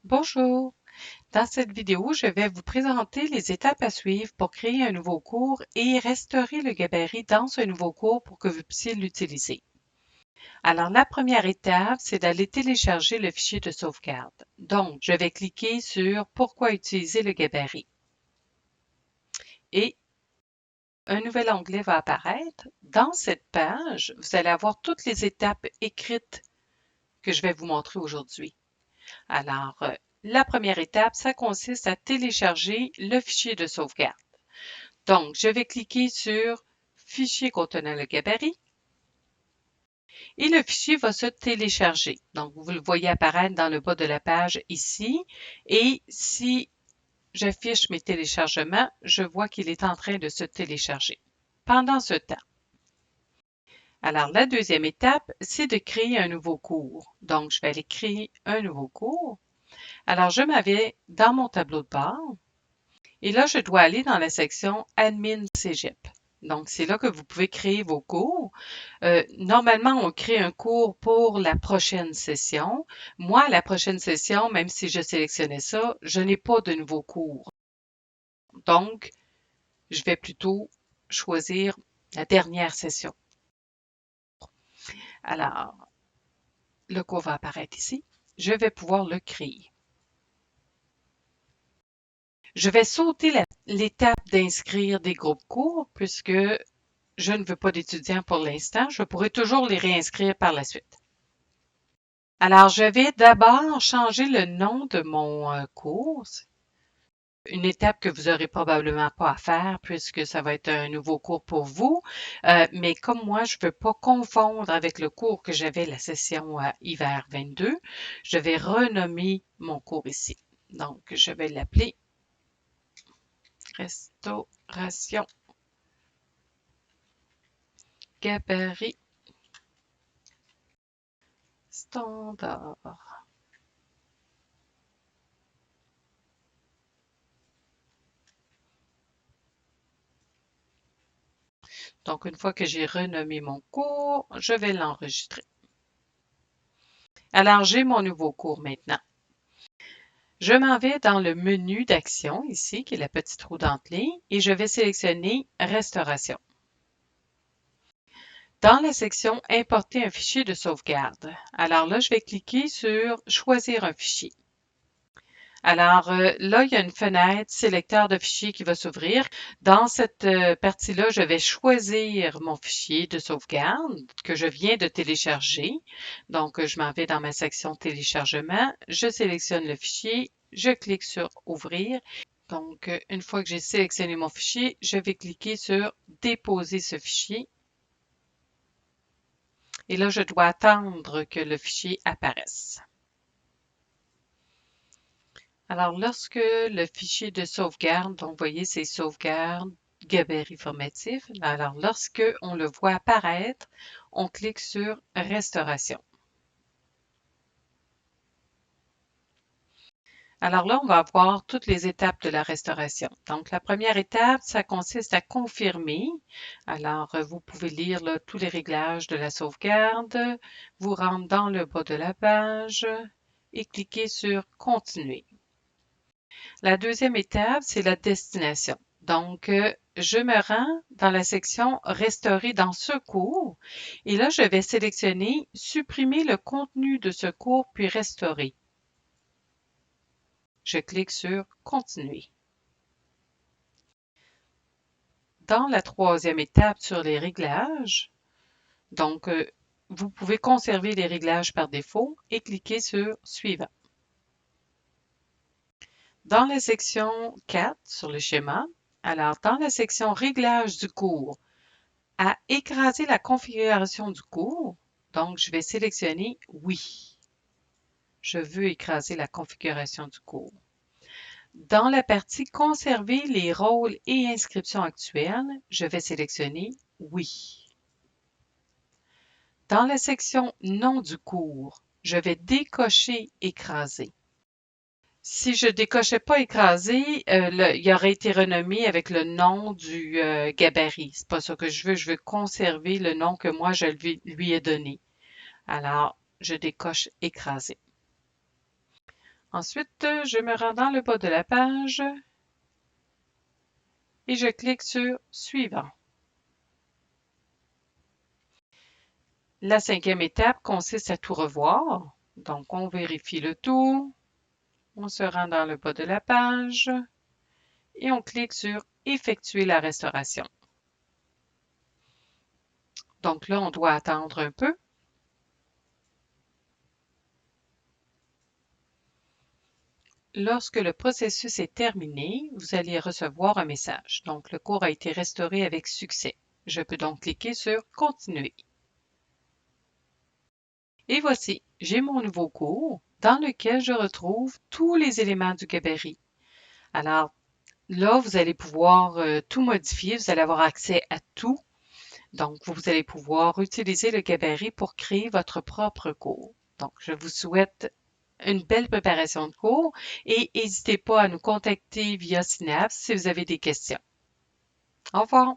Bonjour! Dans cette vidéo, je vais vous présenter les étapes à suivre pour créer un nouveau cours et restaurer le gabarit dans ce nouveau cours pour que vous puissiez l'utiliser. Alors, la première étape, c'est d'aller télécharger le fichier de sauvegarde. Donc, je vais cliquer sur « Pourquoi utiliser le gabarit » et un nouvel onglet va apparaître. Dans cette page, vous allez avoir toutes les étapes écrites que je vais vous montrer aujourd'hui. Alors, la première étape, ça consiste à télécharger le fichier de sauvegarde. Donc, je vais cliquer sur Fichier contenant le gabarit et le fichier va se télécharger. Donc, vous le voyez apparaître dans le bas de la page ici. Et si j'affiche mes téléchargements, je vois qu'il est en train de se télécharger. Pendant ce temps, alors la deuxième étape, c'est de créer un nouveau cours. Donc, je vais aller créer un nouveau cours. Alors, je m'en vais dans mon tableau de bord et là, je dois aller dans la section Admin Cégep. Donc, c'est là que vous pouvez créer vos cours. Normalement, on crée un cours pour la prochaine session. Moi, la prochaine session, même si je sélectionnais ça, je n'ai pas de nouveau cours. Donc, je vais plutôt choisir la dernière session. Alors, le cours va apparaître ici. Je vais pouvoir le créer. Je vais sauter l'étape d'inscrire des groupes courts puisque je ne veux pas d'étudiants pour l'instant. Je pourrai toujours les réinscrire par la suite. Alors, je vais d'abord changer le nom de mon cours. Une étape que vous n'aurez probablement pas à faire puisque ça va être un nouveau cours pour vous. Mais comme moi, je ne veux pas confondre avec le cours que j'avais la session hiver 22, je vais renommer mon cours ici. Donc, je vais l'appeler Restauration gabarit standard. Donc, une fois que j'ai renommé mon cours, je vais l'enregistrer. Alors, j'ai mon nouveau cours maintenant. Je m'en vais dans le menu d'action ici, qui est la petite roue dentelée, et je vais sélectionner Restauration. Dans la section Importer un fichier de sauvegarde, alors là, je vais cliquer sur Choisir un fichier. Alors là, il y a une fenêtre sélecteur de fichiers qui va s'ouvrir. Dans cette partie-là, je vais choisir mon fichier de sauvegarde que je viens de télécharger. Donc, je m'en vais dans ma section téléchargement, je sélectionne le fichier, je clique sur Ouvrir. Donc, une fois que j'ai sélectionné mon fichier, je vais cliquer sur Déposer ce fichier. Et là, je dois attendre que le fichier apparaisse. Alors, lorsque le fichier de sauvegarde, donc vous voyez, c'est sauvegarde, gabarit formatif. Alors, lorsque on le voit apparaître, on clique sur Restauration. Alors là, on va voir toutes les étapes de la restauration. Donc, la première étape, ça consiste à confirmer. Alors, vous pouvez lire là, tous les réglages de la sauvegarde, vous rendre dans le bas de la page et cliquer sur Continuer. La deuxième étape, c'est la destination. Donc, je me rends dans la section Restaurer dans ce cours et là, je vais sélectionner Supprimer le contenu de ce cours puis restaurer. Je clique sur Continuer. Dans la troisième étape sur les réglages, donc, vous pouvez conserver les réglages par défaut et cliquer sur Suivant. Dans la section 4 sur le schéma, alors dans la section Réglages du cours, à écraser la configuration du cours, donc je vais sélectionner Oui. Je veux écraser la configuration du cours. Dans la partie Conserver les rôles et inscriptions actuelles, je vais sélectionner Oui. Dans la section Nom du cours, je vais décocher Écraser. Si je décochais pas écrasé, il aurait été renommé avec le nom du gabarit. C'est pas ça que je veux conserver le nom que moi je lui ai donné. Alors, je décoche écrasé. Ensuite, je me rends dans le bas de la page et je clique sur Suivant. La cinquième étape consiste à tout revoir. Donc, on vérifie le tout, on se rend dans le bas de la page et on clique sur Effectuer la restauration. Donc là, on doit attendre un peu. Lorsque le processus est terminé, vous allez recevoir un message. Donc, le cours a été restauré avec succès. Je peux donc cliquer sur Continuer. Et voici, j'ai mon nouveau cours dans lequel je retrouve tous les éléments du gabarit. Alors là, vous allez pouvoir tout modifier, vous allez avoir accès à tout. Donc, vous allez pouvoir utiliser le gabarit pour créer votre propre cours. Donc, je vous souhaite une belle préparation de cours et n'hésitez pas à nous contacter via Synapse si vous avez des questions. Au revoir!